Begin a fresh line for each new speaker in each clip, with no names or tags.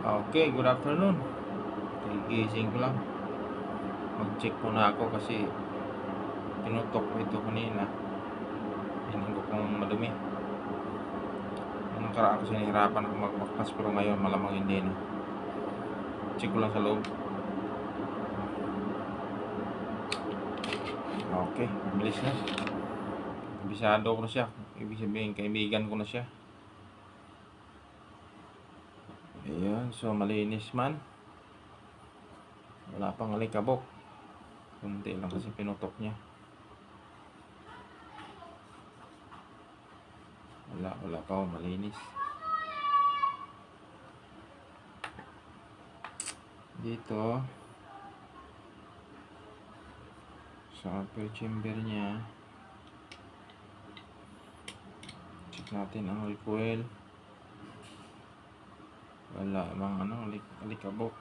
Okay, good afternoon. Gigising ko lang. Mag-check muna ako kasi tinutok ko ito kanina. Hining ko kung madumi. Anong karaan kasi nahirapan ako magbaktas pero ngayon malamang hindi na. Check ko lang sa loob. Okay, mabilis na. Bisado ko na siya. Ibig sabihin, kaibigan ko na siya. Ayan, so malinis man. Wala pang alikabok. Kunti lang kasi pinutok niya. Wala pa, malinis. Dito sa upper chamber niya, check natin ang oil coil. Wala mang alikabok.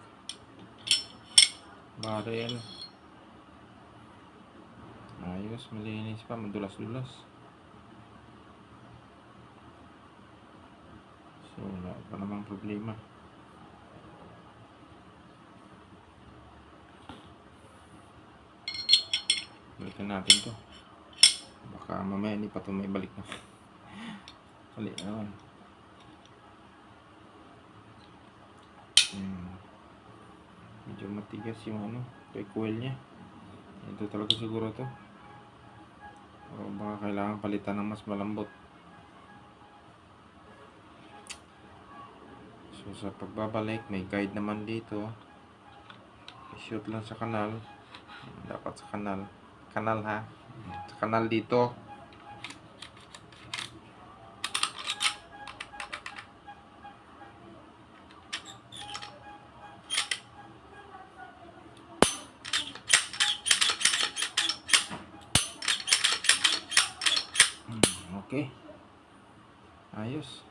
Barrel ayos, malinis pa, madulas-dulas. So wala pa namang problema. Balikan natin to, baka mamaya hindi pa ito may balik na. Kali naman. Medyo matigas yung coil nya. Ito talaga siguro to, o baka kailangan palitan ng mas malambot. So sa pagbabalik, may guide naman dito. I-shoot lang sa kanal. Dapat sa kanal ha, sa kanal dito. Okay, ayos.